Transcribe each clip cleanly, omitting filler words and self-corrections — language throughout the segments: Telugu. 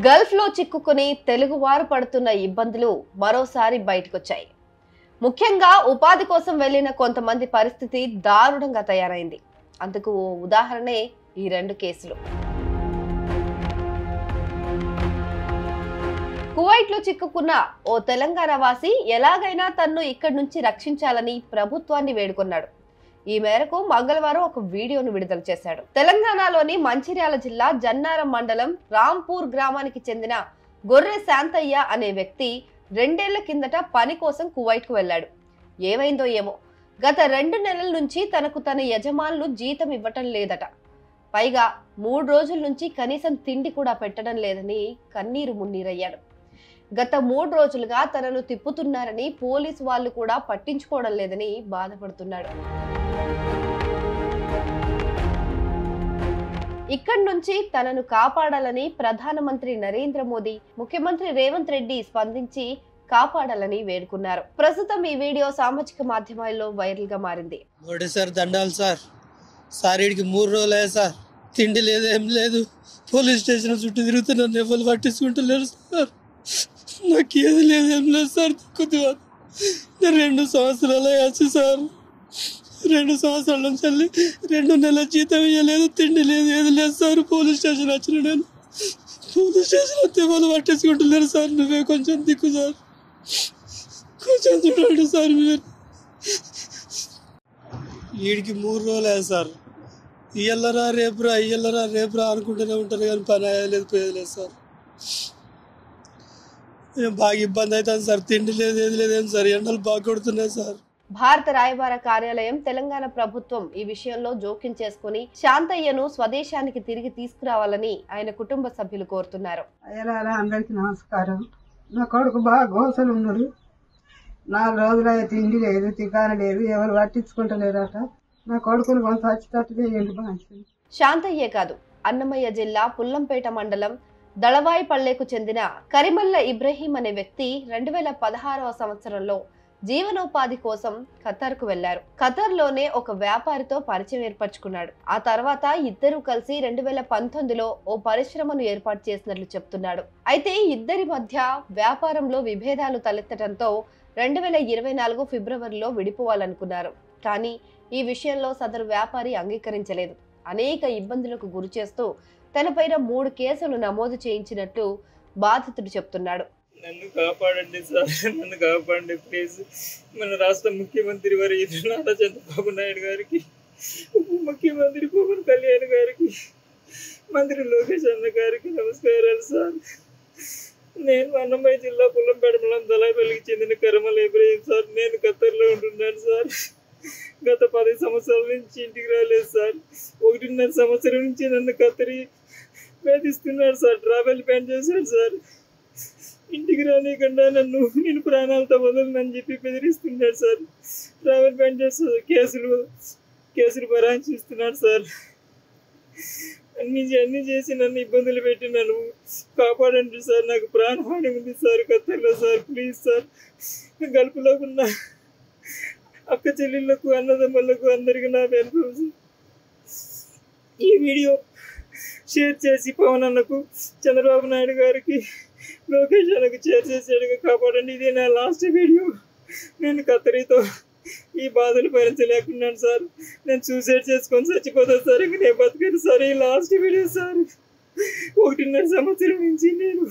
గల్ఫ్ లో చిక్కుకుని తెలుగువారు పడుతున్న ఇబ్బందులు మరోసారి బయటకొచ్చాయి. ముఖ్యంగా ఉపాధి కోసం వెళ్లిన కొంతమంది పరిస్థితి దారుణంగా తయారైంది. అందుకు ఓ ఉదాహరణే ఈ రెండు కేసులు. కువైట్ లో చిక్కుకున్న ఓ తెలంగాణ వాసి ఎలాగైనా తన్ను ఇక్కడి నుంచి రక్షించాలని ప్రభుత్వాన్ని వేడుకున్నాడు. ఈ మేరకు మంగళవారం ఒక వీడియోను విడుదల చేశాడు. తెలంగాణలోని మంచిర్యాల జిల్లా జన్నారం మండలం రాంపూర్ గ్రామానికి చెందిన గొర్రె శాంతయ్య అనే వ్యక్తి 2 ఏళ్ల కిందట పని కోసం కువైట్ కు వెళ్లాడు. ఏమైందో ఏమో, గత 2 నెలల నుంచి తనకు తన యజమానులు జీతం ఇవ్వటం లేదట. పైగా 3 రోజుల నుంచి కనీసం తిండి కూడా పెట్టడం లేదని కన్నీరు మున్నీరయ్యాడు. గత 3 రోజులుగా తనను తిప్పుతున్నారని పోలీసు వాళ్ళు కూడా పట్టించుకోవడం లేదని బాధపడుతున్నాడు. ఇక్కడి నుంచి తనను కాపాడాలని ప్రధానమంత్రి నరేంద్ర మోదీ, ముఖ్యమంత్రి రేవంత్ రెడ్డి స్పందించి కాపాడాలని వేడుకున్నారు. ప్రస్తుతం ఈ వీడియో సామాజిక మాధ్యమాల్లో వైరల్ గా మారింది. దండాలు సార్ ఇడికి 3 రోజులు అయ్యా సార్, తిండి లేదు ఏం లేదు, పోలీస్ స్టేషన్ చుట్టూ తిరుగుతున్నాను, ఎవరు పట్టించుకుంటలేరు సార్, నాకు ఏది లేదు ఏం లేదు సార్, కొద్దిగా 2 సంవత్సరాలు అయ్యాச்சு సార్, 2 సంవత్సరాల నుంచి 2 నెలల జీతం ఇవ్వలేదు, తిండి లేదు ఏది లేదు సార్. పోలీస్ స్టేషన్ వచ్చిన నేను, పోలీస్ స్టేషన్ వస్తే వాళ్ళు పట్టించుకుంటలేరు సార్, నువ్వే కొంచెం దిక్కు సార్, కొంచెం చూడండి సార్ మీరు. వీడికి 3 రోజులు అయ్యా సార్, ఇయ్యల్లరా రేపురా అనుకుంటూనే ఉంటారు కానీ పని అయ్యలేదు పోయేది సార్. బాగా ఇబ్బంది అవుతుంది సార్, తిండి లేదు ఏది లేదు సార్, ఎండలు బాగా కొడుతున్నాయి సార్. భారత రాయబార కార్యాలయం తెలంగాణ ప్రభుత్వం ఈ విషయంలో జోక్యం చేసుకుని శాంతయ్యను స్వదేశానికి తిరిగి తీసుకురావాలని ఆయన కుటుంబ సభ్యులు కోరుతున్నారు. అందరికి నమస్కారం. నా కొడుకు బాగా గోసలు ఉన్నాడు, 4 రోజులయ్యే తిండి లేదు, తికాన లేదు, ఎవరు పట్టించుకుంటలేరట. నా కొడుకును కొంత వచ్చేటట్టుగా ఏంటి బాగా. శాంతయ్యే కాదు, అన్నమయ్య జిల్లా పుల్లంపేట మండలం దళవాయిపల్లెకు చెందిన కరిమల్ల ఇబ్రహీం అనే వ్యక్తి 2016వ సంవత్సరంలో జీవనోపాధి కోసం ఖతర్ కు వెళ్లారు. ఖతర్ లోనే ఒక వ్యాపారితో పరిచయం ఏర్పరచుకున్నాడు. ఆ తర్వాత ఇద్దరు కలిసి 2019లో ఓ పరిశ్రమను ఏర్పాటు చేసినట్లు చెప్తున్నాడు. అయితే ఇద్దరి మధ్య వ్యాపారంలో విభేదాలు తలెత్తడంతో 2024 ఫిబ్రవరిలో విడిపోవాలనుకున్నారు. కానీ ఈ విషయంలో సదరు వ్యాపారి అంగీకరించలేదు. అనేక ఇబ్బందులకు గురి చేస్తూ తనపైన 3 కేసులు నమోదు చేయించినట్లు బాధితుడు చెప్తున్నాడు. నన్ను కాపాడండి సార్, నన్ను కాపాడండి ప్లీజ్. మన రాష్ట్ర ముఖ్యమంత్రి వర్యులు నారా చంద్రబాబు నాయుడు గారికి, ఉప ముఖ్యమంత్రి పవన్ కళ్యాణ్ గారికి, మంత్రి లోకేష్ అన్న గారికి నమస్కారాలు సార్. నేను అన్నమయ్య జిల్లా పుల్లంపేట మండలం దళాయిపల్లికి చెందిన కరిమల్ల ఇబ్రహీం సార్. నేను ఖతర్లో ఉంటున్నాను సార్. గత 10 సంవత్సరాల నుంచి ఇంటికి రాలేదు సార్. 1.5 సంవత్సరం నుంచి నన్ను ఖతరి వేధిస్తున్నాడు సార్, ట్రావెల్ బ్యాన్ చేశాడు సార్. ఇంటికి రానికుండా నేను ప్రాణాలతో వదలనని చెప్పి బెదిరిస్తున్నాడు సార్. ట్రావెల్ బ్యాన్ చేస్తారు, కేసులు భరాయించిస్తున్నాడు సార్. అన్ని చేసి నన్ను ఇబ్బందులు పెట్టి నన్ను కాపాడండి సార్, నాకు ప్రాణహాని ఉంది సార్ ఖతర్లో సార్. ప్లీజ్ సార్, గల్ఫ్లో ఉన్న అక్క చెల్లెళ్లకు, అన్నదమ్ములకు అందరికీ నా వెనుక ఈ వీడియో షేర్ చేసి పవన్ అన్నకు, చంద్రబాబు నాయుడు గారికి, లోకేష్ అన్నకు షేర్ చేసేట్టుగా కాపాడండి. ఇదే నా లాస్ట్ వీడియో. నేను ఖతరీతో ఈ బాధలు భరించలేకున్నాను సార్. నేను సూసైడ్ చేసుకొని చచ్చిపోతాను సార్. ఇంక నేను బతికాను సార్. ఈ లాస్ట్ వీడియో సార్. 1.5 సంవత్సరం నుంచి నేను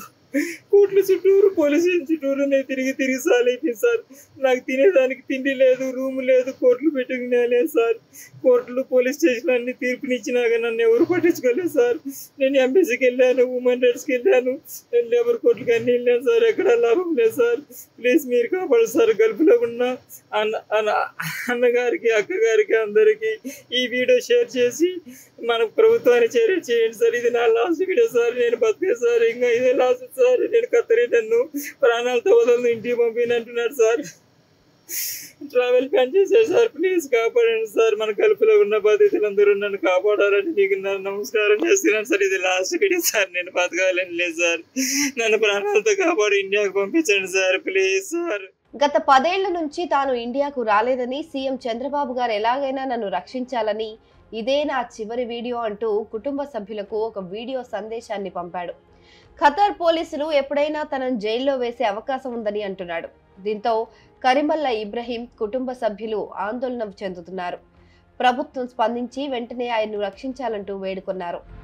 కోర్టుల చుట్టూరు, పోలీస్ స్టేషన్ చుట్టూరు నేను తిరిగి సాలైపోయింది సార్. నాకు తినేదానికి తిండి లేదు, రూమ్ లేదు, కోర్టులు పెట్టుకునే సార్. కోర్టులు, పోలీస్ స్టేషన్ అన్ని తీర్పునిచ్చినాక నన్ను ఎవరు పట్టించుకోలేదు సార్. నేను ఎంబీసీకి వెళ్ళాను, ఉమెన్ రైట్స్కి వెళ్ళాను, నేను లేబర్ కోర్టుకి అన్ని వెళ్ళాను సార్. ఎక్కడ లాభం లేదు సార్. ప్లీజ్ మీరు కాపాడు సార్. గల్ఫ్లో ఉన్న అన్నగారికి, అక్కగారికి, అందరికీ ఈ వీడియో షేర్ చేసి మన ప్రభుత్వాన్ని చేయండి సార్. ఇది నా లాస్ట్ వీడియో సార్. నేను బతికే సార్, ఇంకా ఇదే లాస్ట్ సార్. నేను ఖతరి నన్ను ప్రాణాలతో వదలను, ఇంటికి పంపినంటున్నాడు సార్. ట్రావెల్ బ్యాన్ చేశారు సార్. ప్లీజ్ కాపాడండి సార్. మన గల్ఫ్లో ఉన్న బాధితులందరూ నన్ను కాపాడాలని మీకు నమస్కారం చేస్తున్నాను సార్. ఇది లాస్ట్ వీడియో సార్. నేను బతకాలని లేదు సార్. నన్ను ప్రాణాలతో కాపాడి ఇండియాకు పంపించండి సార్. Please sir. గత 10 ఏళ్ల నుంచి తాను ఇండియాకు రాలేదని సీఎం చంద్రబాబు గారు ఎలాగైనా నన్ను రక్షించాలని, ఇదే నా చివరి వీడియో అంటూ కుటుంబ సభ్యులకు ఒక వీడియో సందేశాన్ని పంపాడు. ఖతార్ పోలీసులు ఎప్పుడైనా తనను జైల్లో వేసే అవకాశం ఉందని అంటున్నాడు. దీంతో కరిమల్లా ఇబ్రహీం కుటుంబ సభ్యులు ఆందోళన చెందుతున్నారు. ప్రభుత్వం స్పందించి వెంటనే ఆయన్ను రక్షించాలంటూ వేడుకున్నారు.